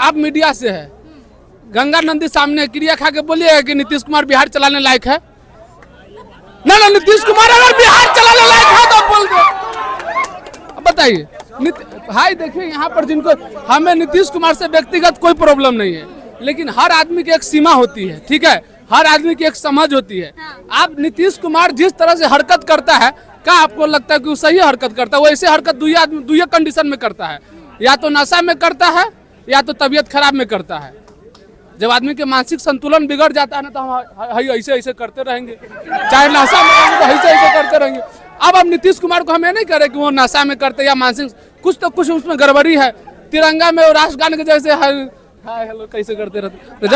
आप मीडिया से है, गंगा नंदी सामने क्रिया खा के बोलिएगा कि नीतीश कुमार बिहार चलाने लायक है? ना ना, नीतीश कुमार अगर बिहार चलाने लायक है तो बोल दो। बताइए भाई, देखिए यहाँ पर जिनको, हमें नीतीश कुमार से व्यक्तिगत कोई प्रॉब्लम नहीं है, लेकिन हर आदमी की एक सीमा होती है, ठीक है, हर आदमी की एक समझ होती है। आप नीतीश कुमार जिस तरह से हरकत करता है, क्या आपको लगता है कि वो सही हरकत करता है? वो ऐसे हरकत दुई कंडीशन में करता है, या तो नशा में करता है या तो तबीयत खराब में करता है। जब आदमी के मानसिक संतुलन बिगड़ जाता है ना, तो हम ऐसे ऐसे करते रहेंगे, चाहे नशा में रहेंगे तो ऐसे ऐसे करते रहेंगे। अब नीतीश कुमार को हम ये नहीं करें कि वो नशा में करते या मानसिक, कुछ तो कुछ उसमें गड़बड़ी है। तिरंगा में राष्ट्रगान के जैसे हाय हेलो कैसे करते रहते। तो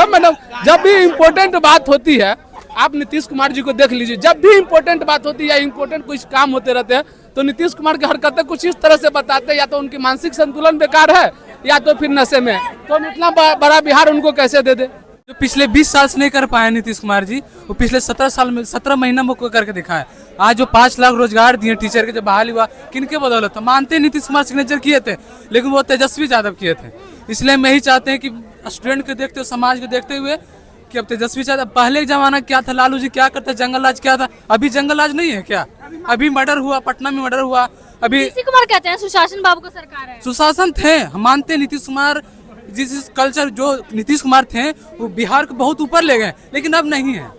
जब भी इम्पोर्टेंट बात होती है, आप नीतीश कुमार जी को देख लीजिए, जब भी इम्पोर्टेंट बात होती है या इम्पोर्टेंट कुछ काम होते रहते हैं, तो नीतीश कुमार की हरकतें कुछ इस तरह से बताते हैं, या तो उनकी मानसिक संतुलन बेकार है या तो फिर नशे में। तो हम इतना बड़ा बिहार उनको कैसे दे दे? जो पिछले 20 साल से नहीं कर पाए नीतीश कुमार जी, वो पिछले 17 महीना में करके दिखाए। आज जो 5 लाख रोजगार दिए टीचर के, जब बहाली हुआ, किनके बदौलत? मानते नीतीश कुमार सिग्नेचर किए थे, लेकिन वो तेजस्वी यादव किए थे। इसलिए हम यही चाहते हैं कि स्टूडेंट को देखते हुए, समाज को देखते हुए, कि अब तेजस्वी यादव, पहले जमाना क्या था, लालू जी क्या करते, जंगल राज क्या था, अभी जंगल राज नहीं है क्या? अभी मर्डर हुआ, पटना में मर्डर हुआ। अभी नीतीश कुमार कहते हैं सुशासन बाबू का सरकार है। सुशासन थे, हम मानते हैं नीतीश कुमार जिस कल्चर जो नीतीश कुमार थे वो बिहार को बहुत ऊपर ले गए, लेकिन अब नहीं है,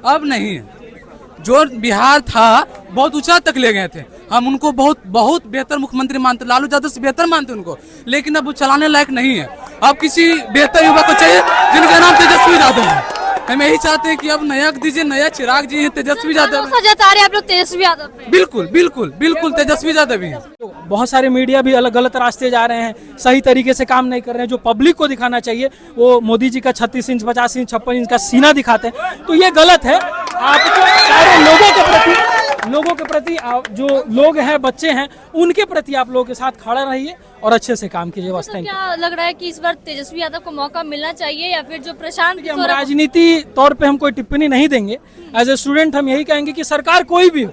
अब नहीं है। जो बिहार था बहुत ऊंचा तक ले गए थे, हम उनको बहुत बहुत बेहतर मुख्यमंत्री मानते, लालू यादव से बेहतर मानते उनको, लेकिन अब वो चलाने लायक नहीं है। अब किसी बेहतर युवा को चाहिए जिनका नाम तेजस्वी यादव है। हम यही चाहते हैं कि अब नया दीजिए, नया चिराग जी है, तेजस्वी यादव। जता रहे आप लोग तेजस्वी यादव पे? बिल्कुल बिल्कुल बिल्कुल तेजस्वी यादव ही है। बहुत सारे मीडिया भी अलग गलत रास्ते जा रहे हैं, सही तरीके से काम नहीं कर रहे हैं। जो पब्लिक को दिखाना चाहिए वो मोदी जी का 36 इंच 50 इंच 56 इंच का सीना दिखाते हैं, तो ये गलत है। आपको सारे लोगों के प्रति जो लोग हैं, बच्चे हैं, उनके प्रति आप लोगों के साथ खड़ा रहिए और अच्छे से काम कीजिए। तो क्या लग रहा है कि इस बार तेजस्वी यादव को मौका मिलना चाहिए या फिर जो प्रशांत? हम राजनीति तौर पे हम कोई टिप्पणी नहीं देंगे। एज ए स्टूडेंट हम यही कहेंगे कि सरकार कोई भी हो,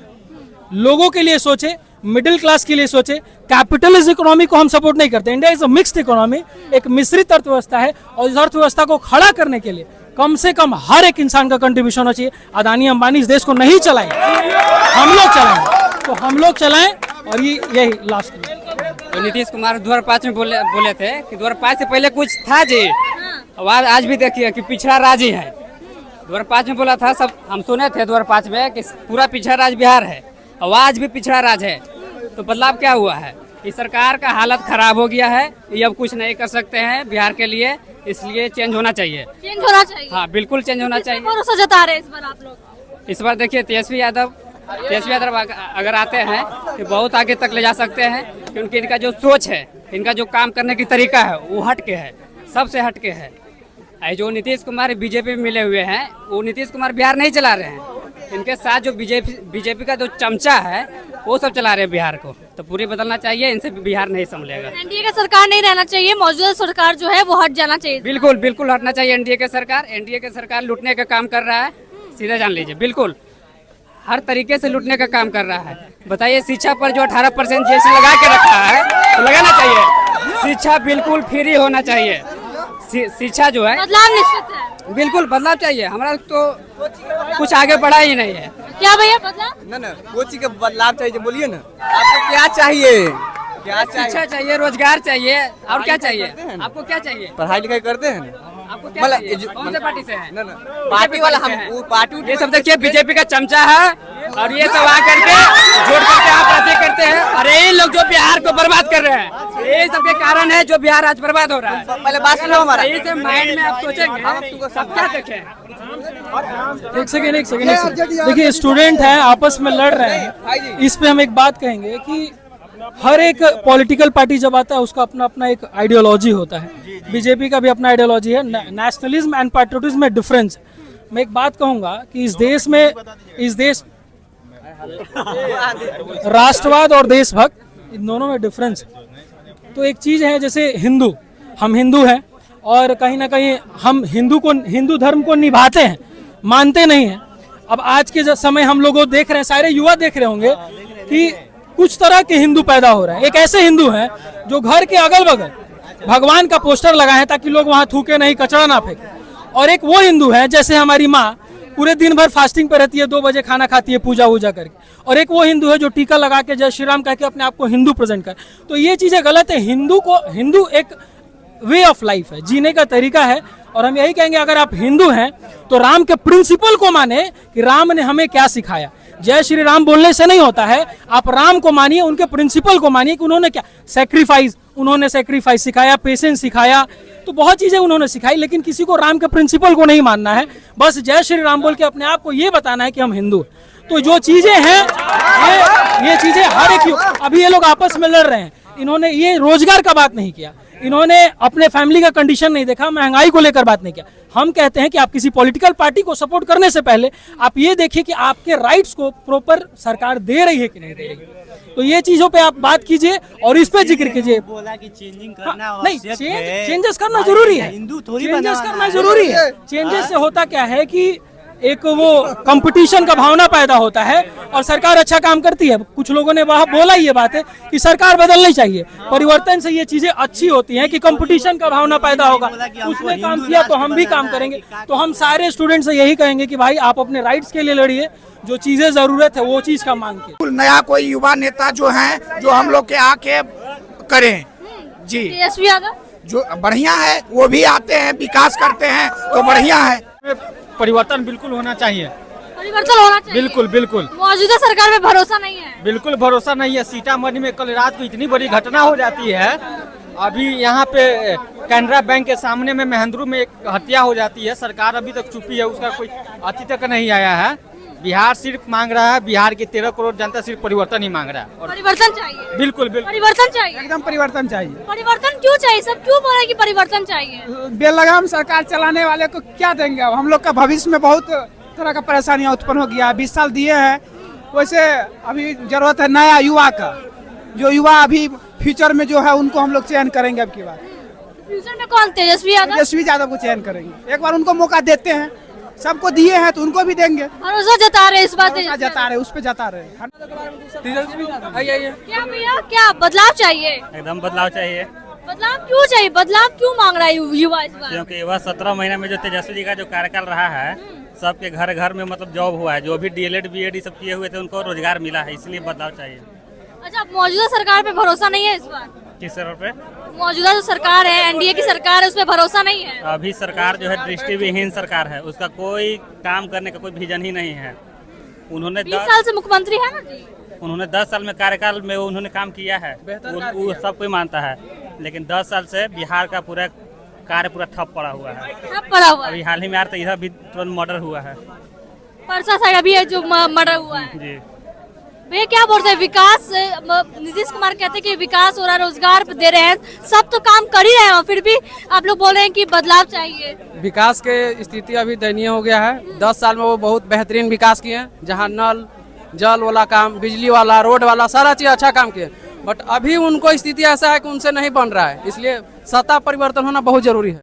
लोगों के लिए सोचे, मिडिल क्लास के लिए सोचे। कैपिटलिस्ट इकोनॉमी को हम सपोर्ट नहीं करते। India is a mixed economy, एक मिश्रित अर्थव्यवस्था है, और इस अर्थव्यवस्था को खड़ा करने के लिए कम से कम हर एक इंसान का कंट्रीब्यूशन होना चाहिए। अदानी अंबानी इस देश को नहीं चलाएंगे, हम लोग चलाएंगे, तो हम लोग चलाएं। और ये यही लास्ट में तो नीतीश कुमार 2005 में बोले थे कि 2005 से पहले कुछ था जी, आज भी देखिए कि पिछड़ा राज ही है। 2005 में बोला था, सब हम सुने थे 2005 में कि पूरा पिछड़ा राज बिहार है, और आज भी पिछड़ा राज है। तो बदलाव क्या हुआ है? इस सरकार का हालत खराब हो गया है, ये अब कुछ नहीं कर सकते हैं बिहार के लिए, इसलिए चेंज होना चाहिए। चेंज होना चाहिए? हाँ, बिल्कुल चेंज होना चाहिए। भरोसा जता रहे हैं इस बार आप लोग? इस बार देखिए तेजस्वी यादव अगर आते हैं तो बहुत आगे तक ले जा सकते हैं, क्योंकि इनका जो सोच है, इनका जो काम करने की तरीका है, वो हटके है, सबसे हटके है। जो नीतीश कुमार बीजेपी में मिले हुए हैं, वो नीतीश कुमार बिहार नहीं चला रहे हैं। इनके साथ जो बीजेपी का जो चमचा है, वो सब चला रहे हैं बिहार को। तो पूरी बदलना चाहिए, इनसे बिहार नहीं संभलेगा। एनडीए का सरकार नहीं रहना चाहिए, मौजूदा सरकार जो है वो हट जाना चाहिए। बिल्कुल बिल्कुल हटना चाहिए एनडीए के सरकार। एनडीए के सरकार लूटने का काम कर रहा है, सीधा जान लीजिए, बिल्कुल हर तरीके से लूटने का काम कर रहा है। बताइए, शिक्षा पर जो 18% जीएसटी लगा के रखा है, तो लगाना चाहिए। शिक्षा बिल्कुल फ्री होना चाहिए। शिक्षा जो है, बदलाव निश्चित है, बिल्कुल बदलाव चाहिए। हमारा तो कुछ आगे बढ़ा ही नहीं है। क्या भैया बदलाव? ना वो चीज का बदलाव चाहिए, बोलिए ना आपको क्या चाहिए? क्या शिक्षा चाहिए, रोजगार चाहिए, और क्या चाहिए? आपको क्या चाहिए? पढ़ाई लिखाई करते हैं ना? आपको क्या चाहिए? कौन से पार्टी से है? ना पार्टी वाला हम वो पार्टी, ये सब देखिए बीजेपी का चमचा है, और ये सब आकर के जोड़ करके आप बातें करते हैं। और ये लोग जो बिहार को बर्बाद कर रहे हैं, ये सब के कारण है जो बिहार आज बर्बाद हो रहा है। पहले बात सुनो हमारा, ये सब माइंड में आप सोचेंगे, सब क्या देखें। एक सेकेंड देखिए, स्टूडेंट हैं, आपस में लड़ रहे हैं। इस पे हम एक बात कहेंगे कि हर एक पॉलिटिकल पार्टी जब आता है, उसका अपना अपना एक आइडियोलॉजी होता है। बीजेपी का भी अपना आइडियोलॉजी है। नेशनलिज्म एंड पैट्रियोटिज्म में डिफरेंस। मैं एक बात कहूंगा कि इस देश राष्ट्रवाद और देशभक्त, इन दोनों में डिफरेंस है। तो एक चीज है, जैसे हिंदू, हम हिंदू हैं, और कहीं ना कहीं हम हिंदू धर्म को निभाते हैं, मानते नहीं हैं। अब आज के समय हम लोग देख रहे हैं, सारे युवा देख रहे होंगे कि कुछ तरह के हिंदू पैदा हो रहे हैं। एक ऐसे हिंदू हैं जो घर के अगल बगल भगवान का पोस्टर लगाए हैं ताकि लोग वहां थूके नहीं, कचरा ना फेंके। और एक वो हिंदू है जैसे हमारी माँ पूरे दिन भर फास्टिंग पे रहती है, 2 बजे खाना खाती है पूजा वूजा करके। और एक वो हिंदू है जो टीका लगा के जय श्री राम कह के अपने आप को हिंदू प्रेजेंट कर। तो ये चीजें गलत है। हिंदू एक वे ऑफ लाइफ है, जीने का तरीका है। और हम यही कहेंगे अगर आप हिंदू हैं तो राम के प्रिंसिपल को माने कि राम ने हमें क्या सिखाया। जय श्री राम बोलने से नहीं होता है, आप राम को मानिए, उनके प्रिंसिपल को मानिए कि उन्होंने क्या उन्होंने सैक्रिफाइस सिखाया, पेशेंस सिखाया, तो बहुत चीजें उन्होंने सिखाई। लेकिन किसी को राम के प्रिंसिपल को नहीं मानना है, बस जय श्री राम बोल के अपने आप को ये बताना है कि हम हिंदू। तो जो चीजें हैं ये चीजें हर एक अभी ये लोग आपस में लड़ रहे हैं। इन्होंने ये रोजगार का बात नहीं किया, इन्होंने अपने फैमिली का कंडीशन नहीं देखा, महंगाई को लेकर बात नहीं किया। हम कहते हैं कि आप किसी पॉलिटिकल पार्टी को सपोर्ट करने से पहले आप ये देखिए कि आपके राइट्स को प्रॉपर सरकार दे रही है कि नहीं दे रही है। तो ये चीजों पे आप बात कीजिए और इस पे जिक्र कीजिए। बोला कि चेंजिंग करना नहीं, चेंजेस करना जरूरी है, चेंजेस करना जरूरी है। चेंजेस से होता क्या है कि एक वो कंपटीशन का भावना पैदा होता है और सरकार अच्छा काम करती है। कुछ लोगों ने वहां बोला ये बात है कि सरकार बदलनी चाहिए, परिवर्तन से ये चीजें अच्छी होती हैं कि कंपटीशन का भावना पैदा होगा। उसने काम किया तो हम भी काम करेंगे। तो हम सारे स्टूडेंट से यही कहेंगे कि भाई आप अपने राइट्स के लिए लड़िए, जो चीजें जरूरत है वो चीज का मांग के। नया कोई युवा नेता जो हैं जो हम लोग के आके करें जी, तेजस्वी यादव जो बढ़िया है वो भी आते हैं, विकास करते हैं तो बढ़िया है। परिवर्तन बिल्कुल होना चाहिए, परिवर्तन होना चाहिए। बिल्कुल बिल्कुल। मौजूदा सरकार में भरोसा नहीं है, बिल्कुल भरोसा नहीं है। सीतामढ़ी में कल रात को इतनी बड़ी घटना हो जाती है। अभी यहाँ पे कैनरा बैंक के सामने में महेंद्रू में एक हत्या हो जाती है। सरकार अभी तक चुपी है, उसका कोई अति तक नहीं आया है। बिहार सिर्फ मांग रहा है, बिहार की 13 करोड़ जनता सिर्फ परिवर्तन ही मांग रहा है। और परिवर्तन चाहिए, बिल्कुल बिल्कुल परिवर्तन चाहिए, एकदम परिवर्तन चाहिए। परिवर्तन क्यों चाहिए? सब क्यों बोल रहे हैं कि परिवर्तन चाहिए? बेलगाम सरकार चलाने वाले को क्या देंगे? अब हम लोग का भविष्य में बहुत तरह का परेशानियां उत्पन्न हो गया। 20 साल दिए हैं, वैसे अभी जरूरत है नया युवा का। जो युवा अभी फ्यूचर में जो है उनको हम लोग चयन करेंगे। अब की बात फ्यूचर में कौन? तेजस्वी यादव को चयन करेंगे। एक बार उनको मौका देते हैं, सबको दिए हैं तो उनको भी देंगे। भरोसा जता रहे, इस बात जता रहे, उस पे जता रहे। क्या भैया, क्या बदलाव चाहिए? एकदम बदलाव चाहिए। बदलाव क्यों चाहिए? बदलाव क्यों मांग रहा है युवा इस बार? क्योंकि युवा 17 महीने में जो तेजस्वी जी का जो कार्यकाल रहा है, सबके घर घर में मतलब जॉब हुआ है। जो भी DLED BEd सब किए हुए थे उनको रोजगार मिला है, इसलिए बदलाव चाहिए। अच्छा, मौजूदा सरकार पे भरोसा नहीं है इस बार? किस तरह पे? मौजूदा जो सरकार है, एनडीए की सरकार है, उसपे भरोसा नहीं है। अभी सरकार जो है दृष्टिविहीन सरकार है, उसका कोई काम करने का कोई विजन ही नहीं है। उन्होंने 20 साल से मुख्यमंत्री है ना जी। उन्होंने 10 साल में कार्यकाल में उन्होंने काम किया है, वो सब कोई मानता है। लेकिन 10 साल से बिहार का पूरा कार्य पूरा ठप पड़ा हुआ है। ठप पड़ा हुआ है। अभी हाल ही में तो इधर भी तुरंत मर्डर हुआ है, परसा साइड अभी है जो मर्डर हुआ है जी। भैया क्या बोलते हैं? विकास, नीतीश कुमार कहते हैं कि विकास हो रहा है, रोजगार दे रहे हैं, सब तो काम कर ही रहे हैं, फिर भी आप लोग बोल रहे हैं कि बदलाव चाहिए। विकास के स्थिति अभी दयनीय हो गया है। 10 साल में वो बहुत बेहतरीन विकास किए हैं, जहाँ नल जल वाला काम, बिजली वाला, रोड वाला, सारा चीज अच्छा काम किए। बट अभी उनको स्थिति ऐसा है कि उनसे नहीं बन रहा है, इसलिए सत्ता परिवर्तन होना बहुत जरूरी है।